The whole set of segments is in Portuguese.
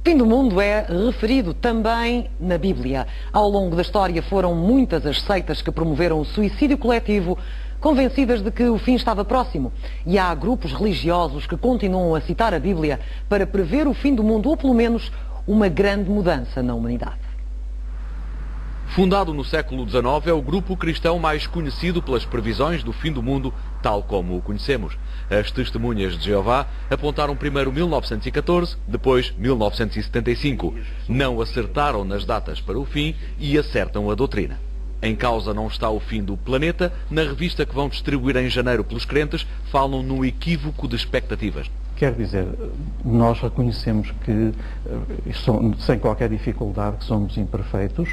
Fim do mundo é referido também na Bíblia. Ao longo da história foram muitas as seitas que promoveram o suicídio coletivo, convencidas de que o fim estava próximo. E há grupos religiosos que continuam a citar a Bíblia para prever o fim do mundo, ou pelo menos uma grande mudança na humanidade. Fundado no século XIX, é o grupo cristão mais conhecido pelas previsões do fim do mundo, tal como o conhecemos. As Testemunhas de Jeová apontaram primeiro 1914, depois 1975. Não acertaram nas datas para o fim e acertam a doutrina. Em causa não está o fim do planeta. Na revista que vão distribuir em janeiro pelos crentes, falam no equívoco de expectativas. Quer dizer, nós reconhecemos que, sem qualquer dificuldade, que somos imperfeitos.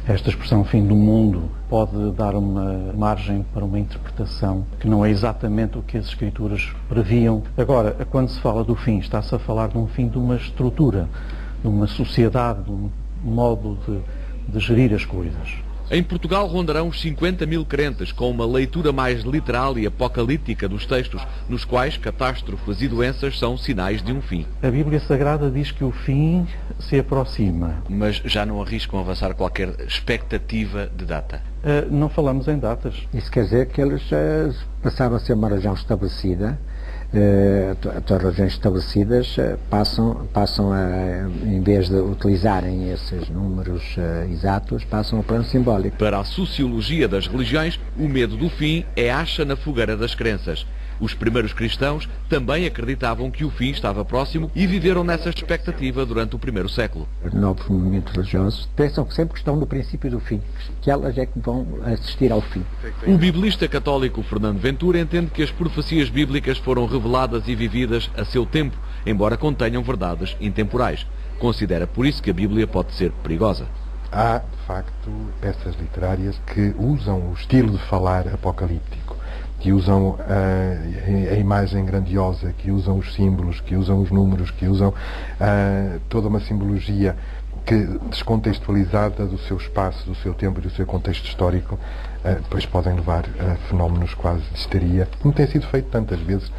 Esta expressão fim do mundo pode dar uma margem para uma interpretação que não é exatamente o que as Escrituras previam. Agora, quando se fala do fim, está-se a falar de um fim de uma estrutura, de uma sociedade, de um modo de gerir as coisas. Em Portugal rondarão os 50 mil crentes, com uma leitura mais literal e apocalíptica dos textos, nos quais catástrofes e doenças são sinais de um fim. A Bíblia Sagrada diz que o fim se aproxima. Mas já não arriscam avançar qualquer expectativa de data? Não falamos em datas. Isso quer dizer que eles passaram a ser uma região estabelecida. As regiões estabelecidas passam a, em vez de utilizarem esses números exatos, passam ao plano simbólico. Para a sociologia das religiões, o medo do fim é acha na fogueira das crenças. Os primeiros cristãos também acreditavam que o fim estava próximo e viveram nessa expectativa durante o primeiro século. Os novos movimentos religiosos pensam que sempre estão no princípio do fim, que elas é que vão assistir ao fim. O biblista católico Fernando Ventura entende que as profecias bíblicas foram reveladas e vividas a seu tempo, embora contenham verdades intemporais. Considera por isso que a Bíblia pode ser perigosa. Há, de facto, peças literárias que usam o estilo de falar apocalíptico, que usam a imagem grandiosa, que usam os símbolos, que usam os números, que usam toda uma simbologia que, descontextualizada do seu espaço, do seu tempo e do seu contexto histórico, depois podem levar a fenómenos quase de histeria, como tem sido feito tantas vezes,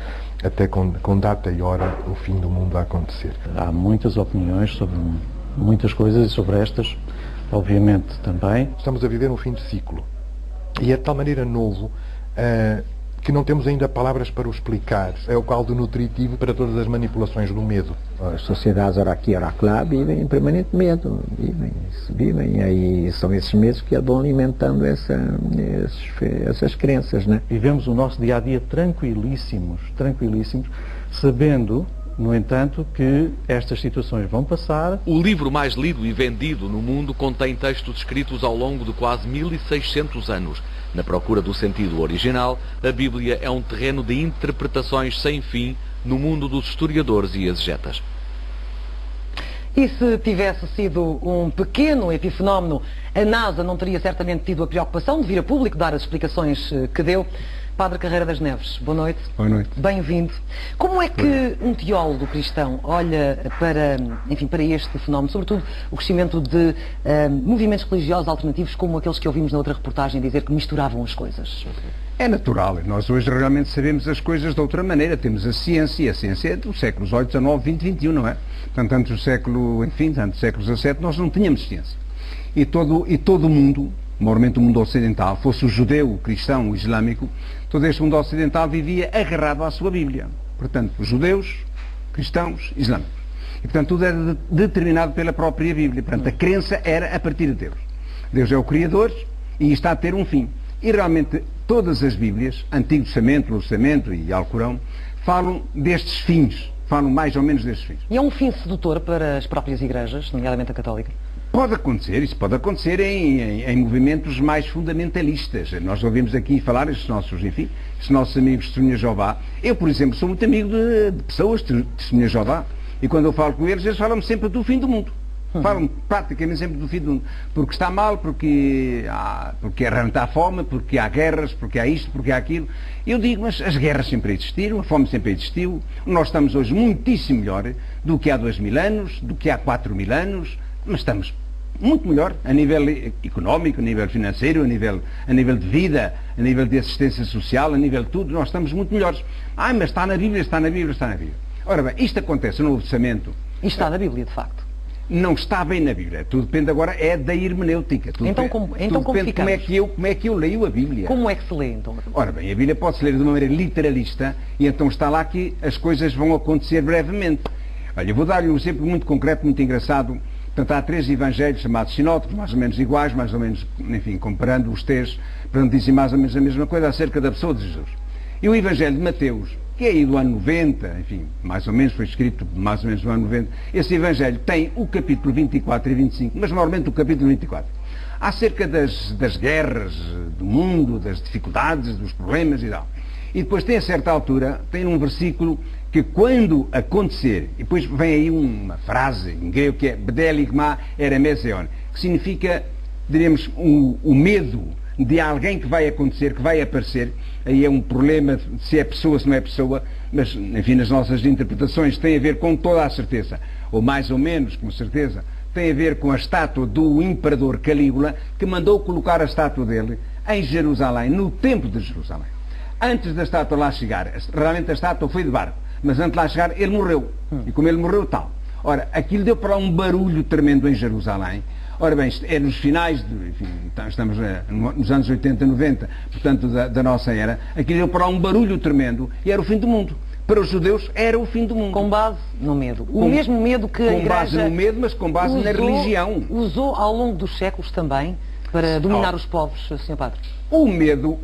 até com data e hora, o fim do mundo a acontecer. Há muitas opiniões sobre muitas coisas e sobre estas, obviamente, também. Estamos a viver um fim de ciclo. E é de tal maneira novo que não temos ainda palavras para o explicar. É o caldo nutritivo para todas as manipulações do medo. As sociedades, ora aqui, ora lá, vivem em permanente medo. Vivem. E aí são esses medos que vão alimentando essas crenças, né? Vivemos o nosso dia-a-dia tranquilíssimos, sabendo, no entanto, que estas situações vão passar. O livro mais lido e vendido no mundo contém textos escritos ao longo de quase 1600 anos. Na procura do sentido original, a Bíblia é um terreno de interpretações sem fim no mundo dos historiadores e exegetas. E se tivesse sido um pequeno epifenómeno, a NASA não teria certamente tido a preocupação de vir a público dar as explicações que deu. Padre Carreira das Neves, boa noite. Boa noite. Bem-vindo. Como é que um teólogo cristão olha para este fenómeno, sobretudo o crescimento de movimentos religiosos alternativos como aqueles que ouvimos na outra reportagem dizer que misturavam as coisas? É natural. Nós hoje realmente sabemos as coisas de outra maneira. Temos a ciência, e a ciência é dos séculos XVIII, XIX, XX, XXI, não é? Portanto, antes do século XVII, nós não tínhamos ciência. E todo o mundo, normalmente o mundo ocidental, fosse o judeu, o cristão, o islâmico, todo este mundo ocidental vivia agarrado à sua Bíblia. Portanto, os judeus, cristãos, islâmicos. E, portanto, tudo era determinado pela própria Bíblia. Portanto, a crença era a partir de Deus. Deus é o Criador e está a ter um fim. E realmente todas as Bíblias, Antigo Testamento, Novo Testamento e Alcorão, falam destes fins, falam mais ou menos destes fins. E é um fim sedutor para as próprias igrejas, nomeadamente a católica? Pode acontecer, isso pode acontecer em movimentos mais fundamentalistas. Nós ouvimos aqui falar, estes nossos amigos de Testemunhas de Jeová. Eu, por exemplo, sou muito amigo de pessoas de Testemunhas de Jeová, e quando eu falo com eles falam-me sempre do fim do mundo. Falam praticamente sempre do fim do mundo. Porque está mal, porque está fome, porque há guerras, porque há isto, porque há aquilo. Eu digo, mas as guerras sempre existiram, a fome sempre existiu. Nós estamos hoje muitíssimo melhor do que há 2000 anos, do que há 4000 anos, mas estamos muito melhor a nível económico, a nível financeiro, a nível de vida, a nível de assistência social, a nível de tudo, nós estamos muito melhores. Mas está na Bíblia, está na Bíblia, está na Bíblia. Ora bem, isto acontece no Novo Testamento. E está na Bíblia, de facto. não está bem na Bíblia. Tudo depende agora da hermenêutica. Tudo Então depende, como depende ficamos? como é que eu leio a Bíblia. Como é que se lê, então? Ora bem, a Bíblia pode-se ler de uma maneira literalista e então está lá que as coisas vão acontecer brevemente. Olha, eu vou dar-lhe um exemplo muito concreto, muito engraçado. Portanto, há 3 evangelhos chamados sinóticos, mais ou menos iguais, mais ou menos, enfim, comparando os 3, portanto, dizem mais ou menos a mesma coisa acerca da pessoa de Jesus. E o Evangelho de Mateus, que é aí do ano 90, enfim, mais ou menos, foi escrito mais ou menos no ano 90, esse Evangelho tem o capítulo 24 e 25, mas normalmente o capítulo 24. Acerca das guerras do mundo, das dificuldades, dos problemas e tal. E depois tem a certa altura, tem um versículo que quando acontecer, e depois vem aí uma frase em grego que é Bdeligma erameseon, que significa, diríamos, o medo de alguém que vai acontecer, que vai aparecer. Aí é um problema se é pessoa, se não é pessoa, mas, enfim, nas nossas interpretações tem a ver com toda a certeza, ou mais ou menos com certeza, tem a ver com a estátua do imperador Calígula, que mandou colocar a estátua dele em Jerusalém, no templo de Jerusalém. Antes da estátua lá chegar, realmente a estátua foi de barco, mas antes de lá chegar ele morreu. E como ele morreu, tal. Ora, aquilo deu para lá um barulho tremendo em Jerusalém. Ora bem, é nos finais, enfim, estamos nos anos 80, 90, portanto, da nossa era, aquilo deu para lá um barulho tremendo e era o fim do mundo. Para os judeus era o fim do mundo. Com base no medo. O mesmo medo que a Igreja... Com base no medo, mas com base na religião. Usou ao longo dos séculos também para dominar os povos, Sr. Padre? O medo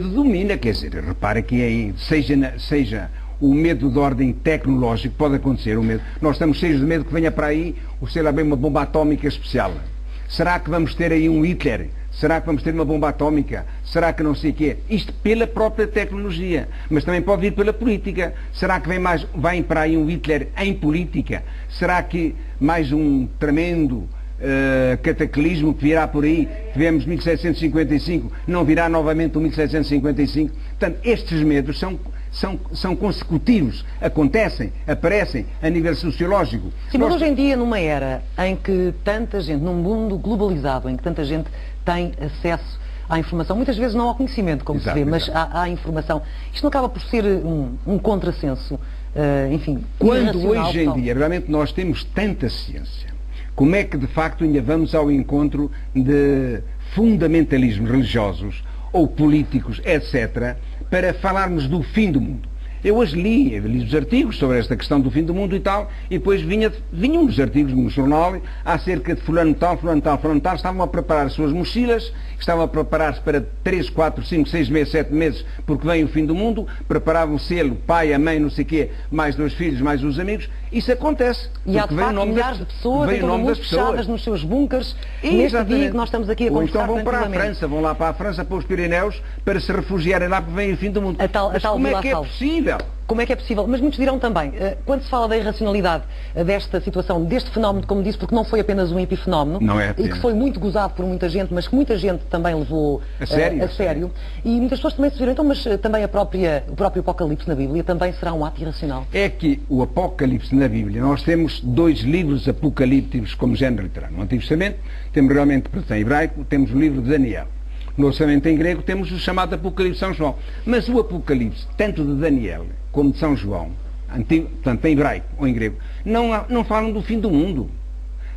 domina, quer dizer, repara que aí, seja o medo de ordem tecnológica, pode acontecer o medo. Nós estamos cheios de medo que venha para aí, ou sei lá bem, uma bomba atómica especial. Será que vamos ter aí um Hitler? Será que vamos ter uma bomba atómica? Será que não sei o quê? Isto pela própria tecnologia, mas também pode vir pela política. Será que vem para aí um Hitler em política? Será que mais um tremendo cataclismo que virá por aí, tivemos 1755, não virá novamente o 1755? Portanto, estes medos são consecutivos, acontecem, aparecem a nível sociológico. Sim, mas hoje em dia, numa era em que tanta gente, num mundo globalizado, em que tanta gente tem acesso à informação, muitas vezes não ao conhecimento, como se vê, mas à informação, isto não acaba por ser um contrassenso, enfim, quando hoje em dia realmente nós temos tanta ciência, como é que de facto ainda vamos ao encontro de fundamentalismos religiosos ou políticos, etc., para falarmos do fim do mundo? Eu hoje li os artigos sobre esta questão do fim do mundo e tal, e depois vinham os artigos no jornal acerca de fulano tal, estavam a preparar as suas mochilas, estavam a preparar-se para 3, 4, 5, 6 meses, 7 meses, porque vem o fim do mundo, preparavam-se ele, o pai, a mãe, não sei o quê, mais 2 filhos, mais os amigos. Isso acontece. E há de facto milhares de pessoas, todo mundo fechadas nos seus bunkers, neste dia que nós estamos aqui a conversar. Ou então vão para a França, vão lá para a França, para os Pirineus, para se refugiarem lá porque vem o fim do mundo. Mas como é que é possível? Como é que é possível? Mas muitos dirão também, quando se fala da irracionalidade desta situação, deste fenómeno, como disse, porque não foi apenas um epifenómeno, e que foi muito gozado por muita gente, mas que muita gente também levou a sério, e muitas pessoas também se viram, então, mas também o próprio Apocalipse na Bíblia também será um ato irracional? É que o Apocalipse na Bíblia, nós temos 2 livros apocalípticos como género literário. No Antigo Testamento temos realmente, em hebraico, temos o livro de Daniel. No Testamento em grego temos o chamado Apocalipse de São João. Mas o Apocalipse, tanto de Daniel como de São João, tanto em hebraico ou em grego, não falam do fim do mundo.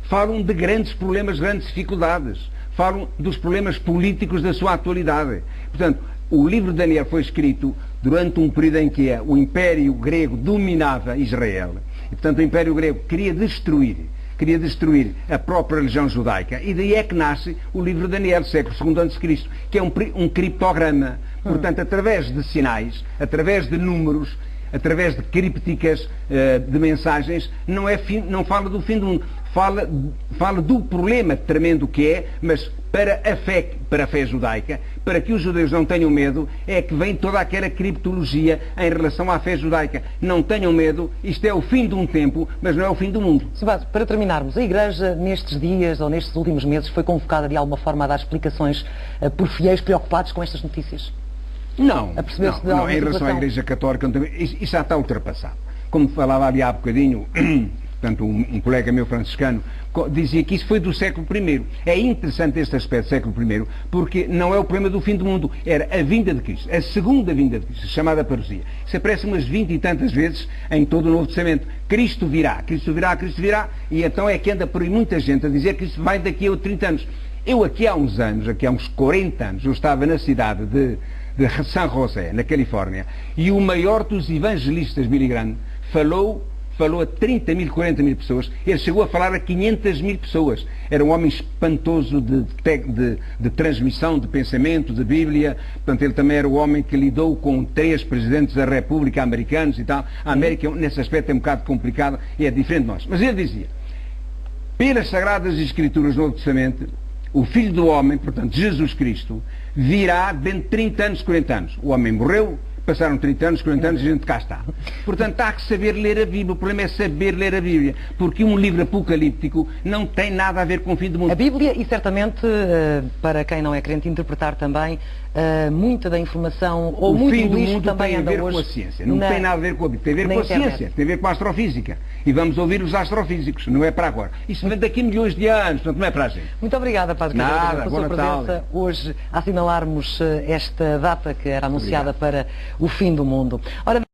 Falam de grandes problemas, grandes dificuldades. Falam dos problemas políticos da sua atualidade. Portanto, o livro de Daniel foi escrito durante um período em que o Império Grego dominava Israel. E, portanto, o Império Grego queria destruir a própria religião judaica, e daí é que nasce o livro de Daniel, século II a.C., que é um criptograma. Portanto, através de sinais, através de números, através de crípticas, de mensagens, não fala do fim do mundo, fala do problema tremendo que é, mas para a fé judaica, para que os judeus não tenham medo, é que vem toda aquela criptologia em relação à fé judaica. Não tenham medo, isto é o fim de um tempo, mas não é o fim do mundo. Sr. Padre, para terminarmos, a Igreja nestes dias ou nestes últimos meses foi convocada de alguma forma a dar explicações por fiéis preocupados com estas notícias? Não, em relação à Igreja Católica, isso já está ultrapassado. Como falava ali há bocadinho, portanto um colega meu franciscano, dizia que isso foi do século I. É interessante este aspecto do século I, porque não é o problema do fim do mundo, era a vinda de Cristo, a segunda vinda de Cristo, chamada parousia. Isso aparece umas 20 e tantas vezes em todo o Novo Testamento. Cristo virá, Cristo virá, Cristo virá, e então é que anda por aí muita gente a dizer que isso vai daqui a 30 anos. Eu aqui há uns anos, aqui há uns 40 anos, eu estava na cidade de San José, na Califórnia, e o maior dos evangelistas, Billy Graham, falou a 30 mil, 40 mil pessoas, ele chegou a falar a 500 mil pessoas. Era um homem espantoso de transmissão, de pensamento, de Bíblia. Portanto, ele também era o homem que lidou com 3 presidentes da República americanos e tal. A América, nesse aspecto, é um bocado complicada e é diferente de nós. Mas ele dizia, pelas Sagradas Escrituras do Novo Testamento, o Filho do Homem, portanto, Jesus Cristo, virá dentro de 30 anos, 40 anos. O homem morreu, passaram 30 anos, 40 anos e a gente cá está. Portanto, há que saber ler a Bíblia. O problema é saber ler a Bíblia. Porque um livro apocalíptico não tem nada a ver com o fim do mundo. A Bíblia e certamente, para quem não é crente, interpretar também muita da informação ou o muito fim do lixo mundo também tem a ver anda com a hoje ciência. Não tem nada a ver com a Bíblia. Tem a ver com a ciência. Tem a ver com a astrofísica. E vamos ouvir os astrofísicos. Não é para agora. Isso vem daqui a milhões de anos. Portanto, não é para a gente. Muito obrigada, Padre Nada, pela sua presença hoje a assinalarmos esta data que era anunciada para o fim do mundo. Ora,